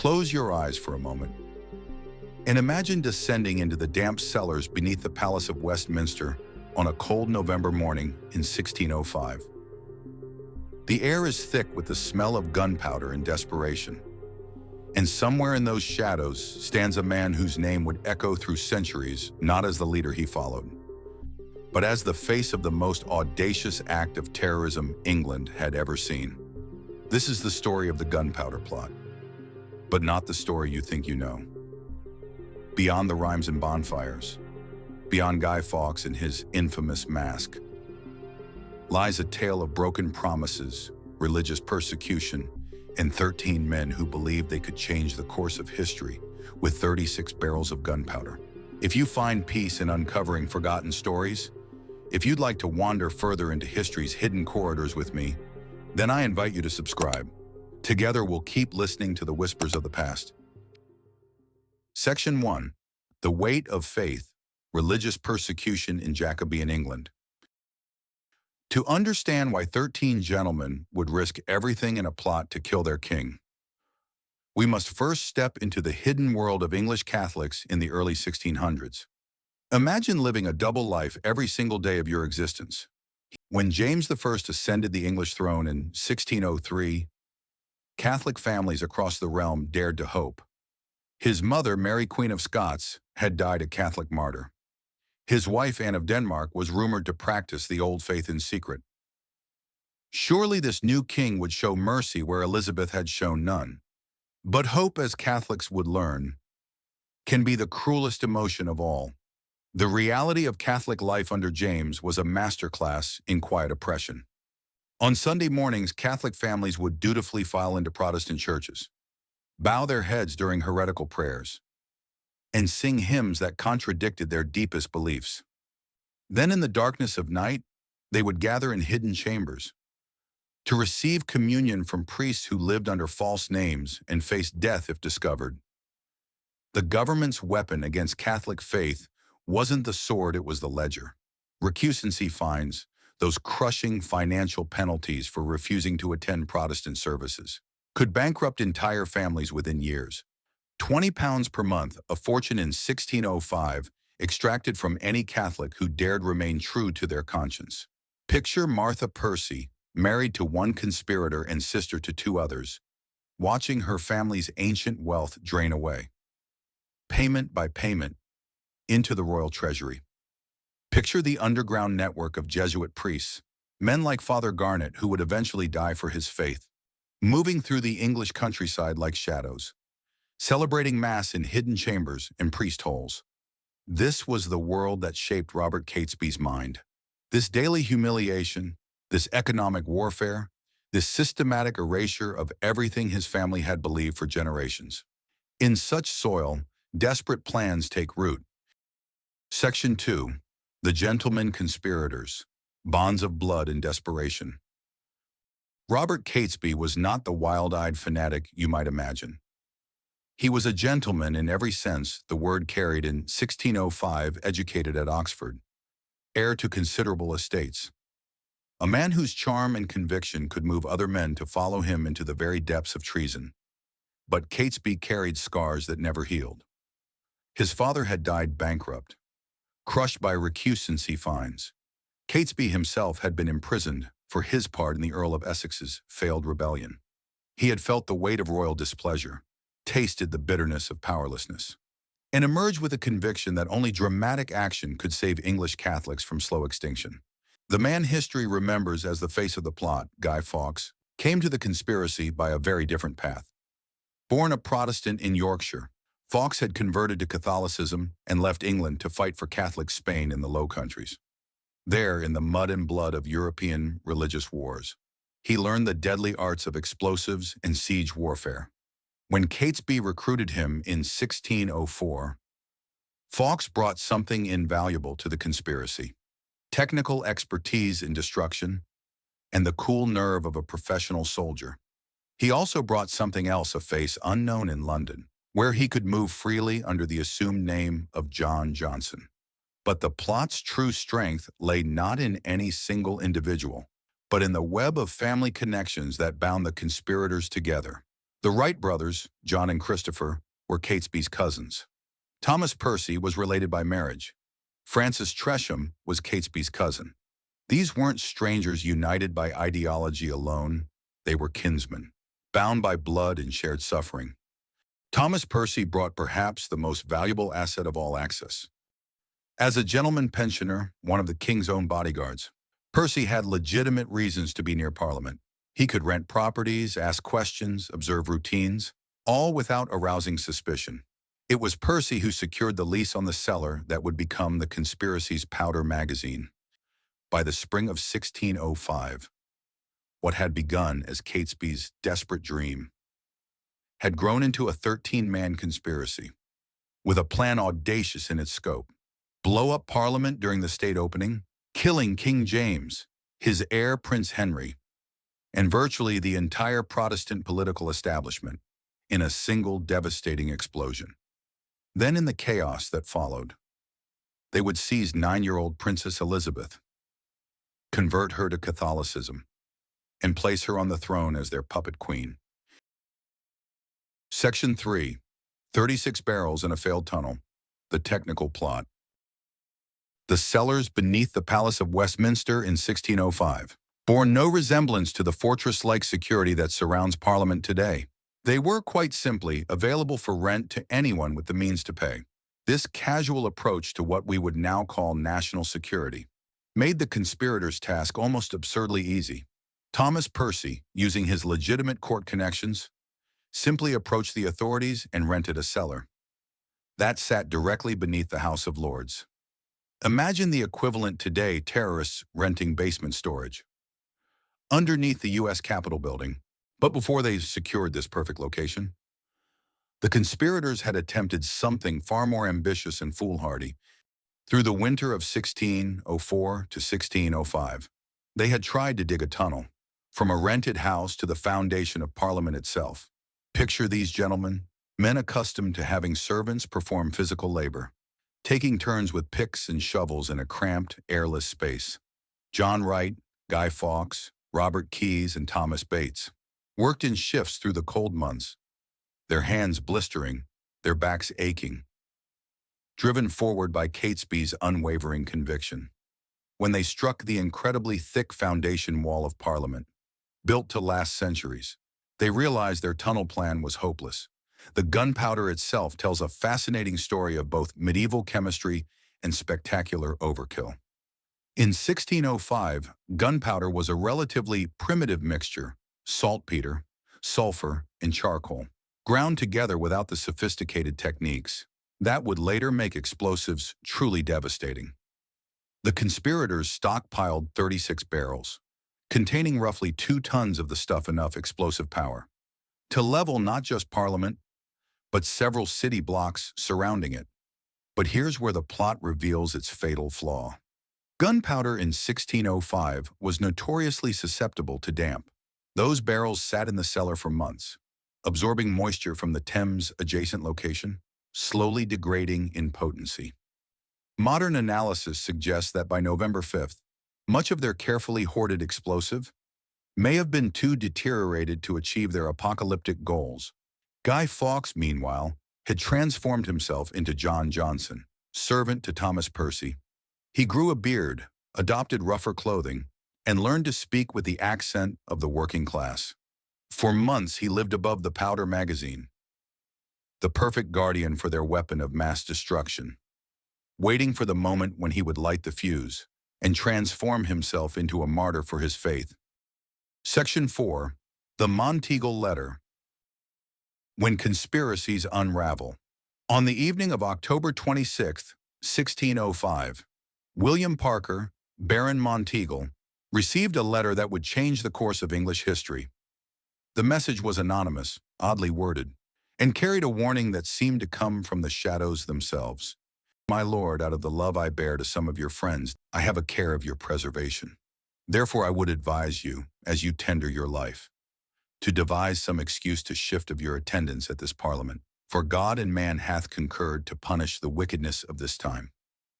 Close your eyes for a moment and imagine descending into the damp cellars beneath the Palace of Westminster on a cold November morning in 1605. The air is thick with the smell of gunpowder and desperation. And somewhere in those shadows stands a man whose name would echo through centuries, not as the leader he followed, but as the face of the most audacious act of terrorism England had ever seen. This is the story of the Gunpowder Plot, but not the story you think you know. Beyond the rhymes and bonfires, beyond Guy Fawkes and his infamous mask, lies a tale of broken promises, religious persecution, and 13 men who believed they could change the course of history with 36 barrels of gunpowder. If you find peace in uncovering forgotten stories, if you'd like to wander further into history's hidden corridors with me, then I invite you to subscribe. Together we'll keep listening to the whispers of the past. Section 1. The Weight of Faith, Religious Persecution in Jacobean England. To understand why 13 gentlemen would risk everything in a plot to kill their king, we must first step into the hidden world of English Catholics in the early 1600s. Imagine living a double life every single day of your existence. When James I ascended the English throne in 1603, Catholic families across the realm dared to hope. His mother, Mary Queen of Scots, had died a Catholic martyr. His wife, Anne of Denmark, was rumored to practice the old faith in secret. Surely this new king would show mercy where Elizabeth had shown none. But hope, as Catholics would learn, can be the cruelest emotion of all. The reality of Catholic life under James was a masterclass in quiet oppression. On Sunday mornings, Catholic families would dutifully file into Protestant churches, bow their heads during heretical prayers, and sing hymns that contradicted their deepest beliefs. Then in the darkness of night, they would gather in hidden chambers to receive communion from priests who lived under false names and faced death if discovered. The government's weapon against Catholic faith wasn't the sword, it was the ledger. Recusancy fines, those crushing financial penalties for refusing to attend Protestant services, could bankrupt entire families within years. £20 per month, a fortune in 1605, extracted from any Catholic who dared remain true to their conscience. Picture Martha Percy, married to one conspirator and sister to two others, watching her family's ancient wealth drain away, payment by payment, into the royal treasury. Picture the underground network of Jesuit priests, men like Father Garnet, who would eventually die for his faith, moving through the English countryside like shadows, celebrating Mass in hidden chambers and priest holes. This was the world that shaped Robert Catesby's mind. This daily humiliation, this economic warfare, this systematic erasure of everything his family had believed for generations. In such soil, desperate plans take root. Section 2. The Gentlemen Conspirators, Bonds of Blood and Desperation. Robert Catesby was not the wild-eyed fanatic you might imagine. He was a gentleman in every sense the word carried, in 1605, educated at Oxford, heir to considerable estates. A man whose charm and conviction could move other men to follow him into the very depths of treason. But Catesby carried scars that never healed. His father had died bankrupt, crushed by recusancy fines. Catesby himself had been imprisoned for his part in the Earl of Essex's failed rebellion. He had felt the weight of royal displeasure, tasted the bitterness of powerlessness, and emerged with a conviction that only dramatic action could save English Catholics from slow extinction. The man history remembers as the face of the plot, Guy Fawkes, came to the conspiracy by a very different path. Born a Protestant in Yorkshire, Fawkes had converted to Catholicism and left England to fight for Catholic Spain in the Low Countries. There, in the mud and blood of European religious wars, he learned the deadly arts of explosives and siege warfare. When Catesby recruited him in 1604, Fawkes brought something invaluable to the conspiracy: technical expertise in destruction and the cool nerve of a professional soldier. He also brought something else, a face unknown in London, where he could move freely under the assumed name of John Johnson. But the plot's true strength lay not in any single individual, but in the web of family connections that bound the conspirators together. The Wright brothers, John and Christopher, were Catesby's cousins. Thomas Percy was related by marriage. Francis Tresham was Catesby's cousin. These weren't strangers united by ideology alone. They were kinsmen, bound by blood and shared suffering. Thomas Percy brought perhaps the most valuable asset of all access. As a gentleman pensioner, one of the king's own bodyguards, Percy had legitimate reasons to be near Parliament. He could rent properties, ask questions, observe routines, all without arousing suspicion. It was Percy who secured the lease on the cellar that would become the Conspiracies' powder magazine. By the spring of 1605, what had begun as Catesby's desperate dream had grown into a 13-man conspiracy, with a plan audacious in its scope. Blow up Parliament during the state opening, killing King James, his heir Prince Henry, and virtually the entire Protestant political establishment in a single devastating explosion. Then in the chaos that followed, they would seize 9-year-old Princess Elizabeth, convert her to Catholicism, and place her on the throne as their puppet queen. Section 3. 36 Barrels in a Failed Tunnel. The Technical Plot. The cellars beneath the Palace of Westminster in 1605 bore no resemblance to the fortress-like security that surrounds Parliament today. They were, quite simply, available for rent to anyone with the means to pay. This casual approach to what we would now call national security made the conspirators' task almost absurdly easy. Thomas Percy, using his legitimate court connections, simply approached the authorities and rented a cellar that sat directly beneath the House of Lords. Imagine the equivalent today: terrorists renting basement storage underneath the U.S. Capitol building. But before they secured this perfect location, the conspirators had attempted something far more ambitious and foolhardy. Through the winter of 1604 to 1605, they had tried to dig a tunnel from a rented house to the foundation of Parliament itself. Picture these gentlemen, men accustomed to having servants perform physical labor, taking turns with picks and shovels in a cramped, airless space. John Wright, Guy Fawkes, Robert Keyes, and Thomas Bates worked in shifts through the cold months, their hands blistering, their backs aching, driven forward by Catesby's unwavering conviction. When they struck the incredibly thick foundation wall of Parliament, built to last centuries, they realized their tunnel plan was hopeless. The gunpowder itself tells a fascinating story of both medieval chemistry and spectacular overkill. In 1605, gunpowder was a relatively primitive mixture: saltpeter, sulfur, and charcoal, ground together without the sophisticated techniques that would later make explosives truly devastating. The conspirators stockpiled 36 barrels, containing roughly 2 tons of the stuff, enough explosive power to level not just Parliament, but several city blocks surrounding it. But here's where the plot reveals its fatal flaw. Gunpowder in 1605 was notoriously susceptible to damp. Those barrels sat in the cellar for months, absorbing moisture from the Thames adjacent location, slowly degrading in potency. Modern analysis suggests that by November 5th, much of their carefully hoarded explosive may have been too deteriorated to achieve their apocalyptic goals. Guy Fawkes, meanwhile, had transformed himself into John Johnson, servant to Thomas Percy. He grew a beard, adopted rougher clothing, and learned to speak with the accent of the working class. For months, he lived above the powder magazine, the perfect guardian for their weapon of mass destruction, waiting for the moment when he would light the fuse and transform himself into a martyr for his faith. Section 4. The Monteagle Letter. When Conspiracies Unravel. On the evening of October 26, 1605, William Parker, Baron Monteagle, received a letter that would change the course of English history. The message was anonymous, oddly worded, and carried a warning that seemed to come from the shadows themselves. My lord, out of the love I bear to some of your friends, I have a care of your preservation. Therefore I would advise you, as you tender your life, to devise some excuse to shift of your attendance at this Parliament. For God and man hath concurred to punish the wickedness of this time.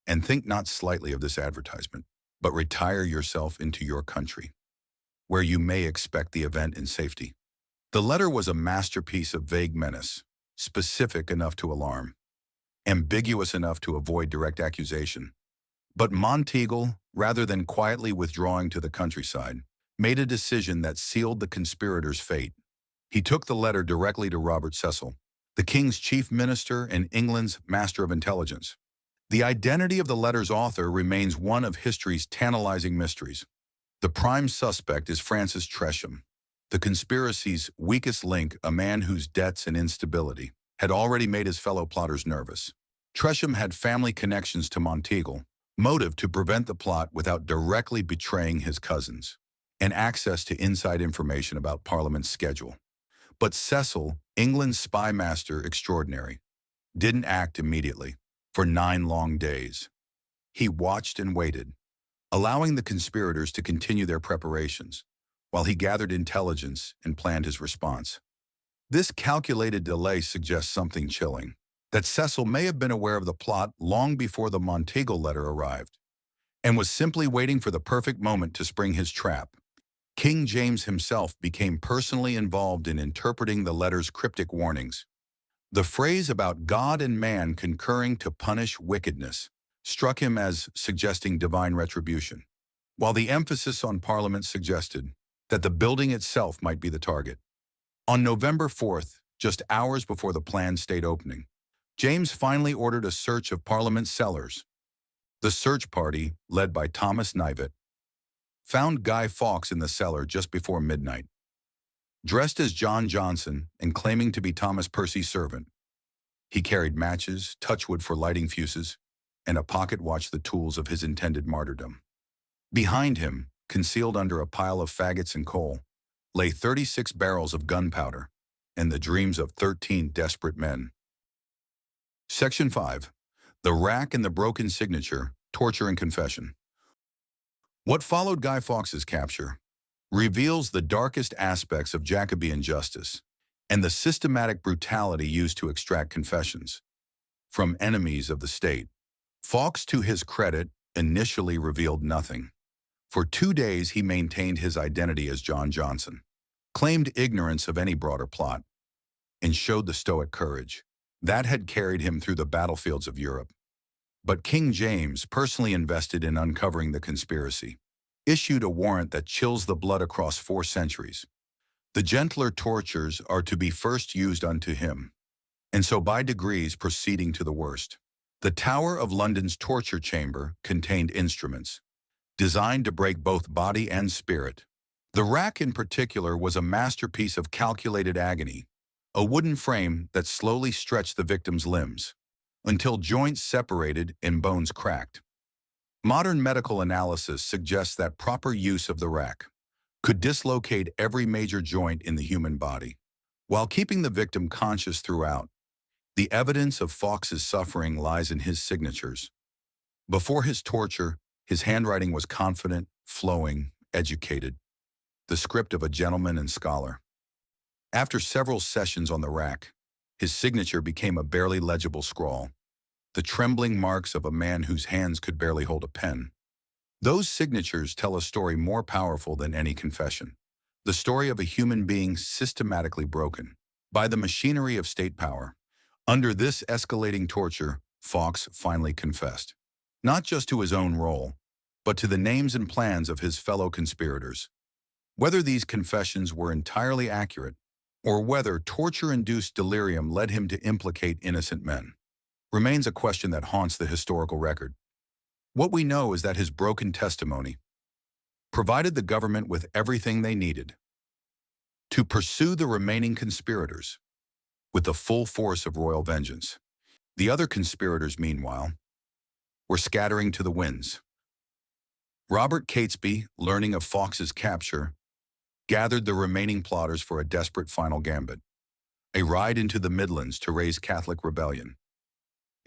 And think not slightly of this advertisement, but retire yourself into your country, where you may expect the event in safety. The letter was a masterpiece of vague menace, specific enough to alarm, ambiguous enough to avoid direct accusation. But Monteagle, rather than quietly withdrawing to the countryside, made a decision that sealed the conspirators' fate. He took the letter directly to Robert Cecil, the king's chief minister and England's master of intelligence. The identity of the letter's author remains one of history's tantalizing mysteries. The prime suspect is Francis Tresham, the conspiracy's weakest link, a man whose debts and instability had already made his fellow plotters nervous. Tresham had family connections to Monteagle, motive to prevent the plot without directly betraying his cousins, and access to inside information about Parliament's schedule. But Cecil, England's spy master extraordinary, didn't act immediately. For 9 long days, he watched and waited, allowing the conspirators to continue their preparations, while he gathered intelligence and planned his response. This calculated delay suggests something chilling, that Cecil may have been aware of the plot long before the Monteagle letter arrived, and was simply waiting for the perfect moment to spring his trap. King James himself became personally involved in interpreting the letter's cryptic warnings. The phrase about God and man concurring to punish wickedness struck him as suggesting divine retribution, while the emphasis on Parliament suggested that the building itself might be the target. On November 4th, just hours before the planned state opening, James finally ordered a search of Parliament cellars. The search party, led by Thomas Knivet, found Guy Fawkes in the cellar just before midnight. Dressed as John Johnson and claiming to be Thomas Percy's servant, he carried matches, touchwood for lighting fuses, and a pocket watch, the tools of his intended martyrdom. Behind him, concealed under a pile of faggots and coal, lay 36 barrels of gunpowder and the dreams of 13 desperate men. Section 5. The Rack and the Broken Signature, Torture and Confession. What followed Guy Fawkes' capture reveals the darkest aspects of Jacobean justice and the systematic brutality used to extract confessions from enemies of the state. Fawkes, to his credit, initially revealed nothing. For 2 days he maintained his identity as John Johnson, claimed ignorance of any broader plot, and showed the stoic courage that had carried him through the battlefields of Europe. But King James, personally invested in uncovering the conspiracy, issued a warrant that chills the blood across 4 centuries. The gentler tortures are to be first used unto him, and so by degrees proceeding to the worst. The Tower of London's torture chamber contained instruments designed to break both body and spirit. The rack in particular was a masterpiece of calculated agony, a wooden frame that slowly stretched the victim's limbs until joints separated and bones cracked. Modern medical analysis suggests that proper use of the rack could dislocate every major joint in the human body, while keeping the victim conscious throughout. The evidence of Fawkes' suffering lies in his signatures. Before his torture, his handwriting was confident, flowing, educated, the script of a gentleman and scholar. After several sessions on the rack, his signature became a barely legible scrawl, the trembling marks of a man whose hands could barely hold a pen. Those signatures tell a story more powerful than any confession, the story of a human being systematically broken by the machinery of state power. Under this escalating torture, Fawkes finally confessed, not just to his own role, but to the names and plans of his fellow conspirators. Whether these confessions were entirely accurate, or whether torture-induced delirium led him to implicate innocent men, remains a question that haunts the historical record. What we know is that his broken testimony provided the government with everything they needed to pursue the remaining conspirators with the full force of royal vengeance. The other conspirators, meanwhile, were scattering to the winds. Robert Catesby, learning of Fawkes' capture, gathered the remaining plotters for a desperate final gambit, a ride into the Midlands to raise Catholic rebellion.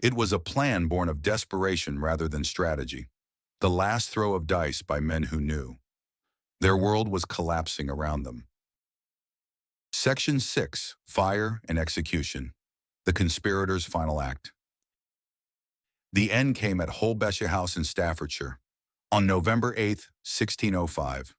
It was a plan born of desperation rather than strategy, the last throw of dice by men who knew their world was collapsing around them. Section 6. Fire and Execution. The Conspirators' Final Act. The end came at Holbesham House in Staffordshire on November 8, 1605.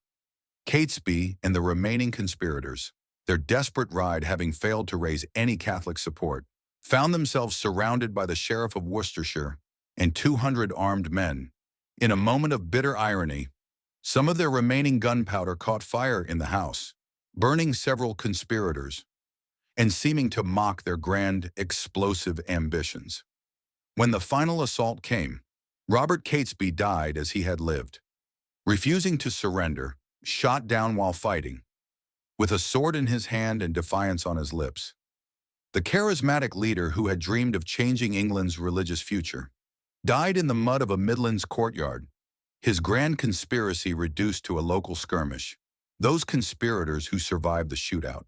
Catesby and the remaining conspirators, their desperate ride having failed to raise any Catholic support, found themselves surrounded by the Sheriff of Worcestershire and 200 armed men. In a moment of bitter irony, some of their remaining gunpowder caught fire in the house, burning several conspirators and seeming to mock their grand, explosive ambitions. When the final assault came, Robert Catesby died as he had lived, refusing to surrender, shot down while fighting, with a sword in his hand and defiance on his lips. The charismatic leader who had dreamed of changing England's religious future died in the mud of a Midlands courtyard, his grand conspiracy reduced to a local skirmish. Those conspirators who survived the shootout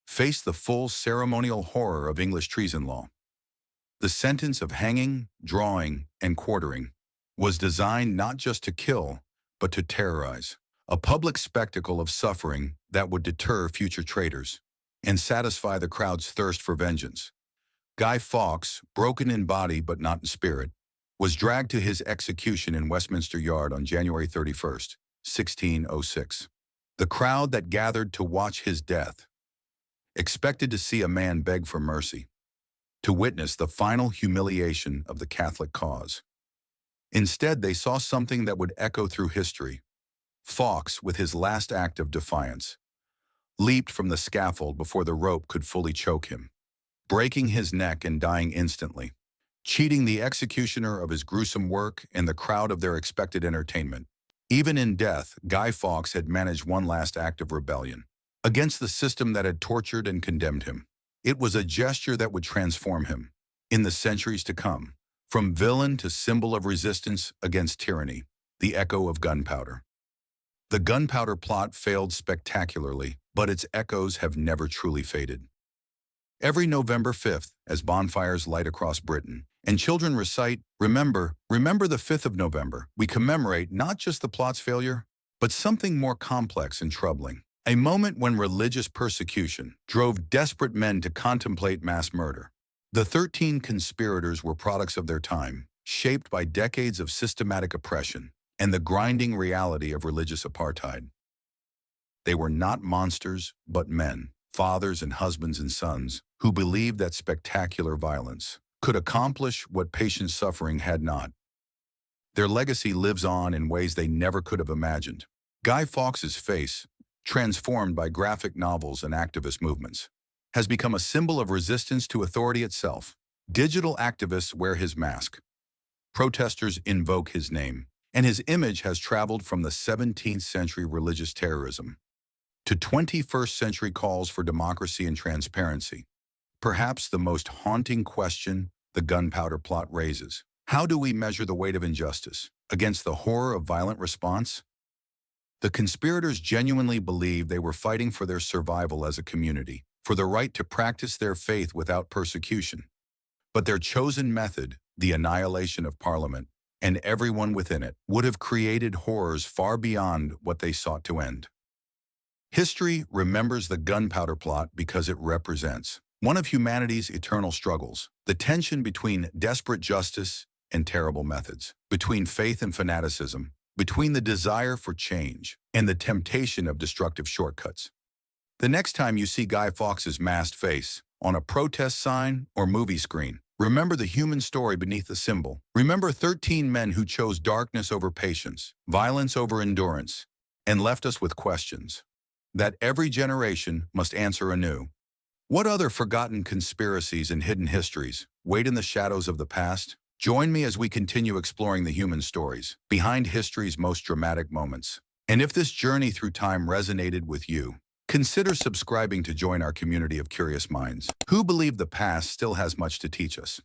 faced the full ceremonial horror of English treason law. The sentence of hanging, drawing, and quartering was designed not just to kill, but to terrorize, a public spectacle of suffering that would deter future traitors and satisfy the crowd's thirst for vengeance. Guy Fawkes, broken in body but not in spirit, was dragged to his execution in Westminster Yard on January 31st, 1606. The crowd that gathered to watch his death expected to see a man beg for mercy, to witness the final humiliation of the Catholic cause. Instead, they saw something that would echo through history. Fawkes, with his last act of defiance, leaped from the scaffold before the rope could fully choke him, breaking his neck and dying instantly, cheating the executioner of his gruesome work and the crowd of their expected entertainment. Even in death, Guy Fawkes had managed one last act of rebellion against the system that had tortured and condemned him. It was a gesture that would transform him, in the centuries to come, from villain to symbol of resistance against tyranny, the Echo of Gunpowder. The Gunpowder Plot failed spectacularly, but its echoes have never truly faded. Every November 5th, as bonfires light across Britain, and children recite, "Remember, remember the 5th of November," we commemorate not just the plot's failure, but something more complex and troubling. A moment when religious persecution drove desperate men to contemplate mass murder. The 13 conspirators were products of their time, shaped by decades of systematic oppression and the grinding reality of religious apartheid. They were not monsters, but men, fathers and husbands and sons, who believed that spectacular violence could accomplish what patient suffering had not. Their legacy lives on in ways they never could have imagined. Guy Fawkes' face, transformed by graphic novels and activist movements, has become a symbol of resistance to authority itself. Digital activists wear his mask. Protesters invoke his name, and his image has traveled from the 17th century religious terrorism to 21st century calls for democracy and transparency. Perhaps the most haunting question the Gunpowder Plot raises: how do we measure the weight of injustice against the horror of violent response? The conspirators genuinely believed they were fighting for their survival as a community, for the right to practice their faith without persecution. But their chosen method, the annihilation of Parliament and everyone within it, would have created horrors far beyond what they sought to end. History remembers the Gunpowder Plot because it represents one of humanity's eternal struggles, the tension between desperate justice and terrible methods, between faith and fanaticism, between the desire for change and the temptation of destructive shortcuts. The next time you see Guy Fawkes' masked face on a protest sign or movie screen, remember the human story beneath the symbol. Remember 13 men who chose darkness over patience, violence over endurance, and left us with questions that every generation must answer anew. What other forgotten conspiracies and hidden histories wait in the shadows of the past? Join me as we continue exploring the human stories behind history's most dramatic moments. And if this journey through time resonated with you, consider subscribing to join our community of curious minds who believe the past still has much to teach us.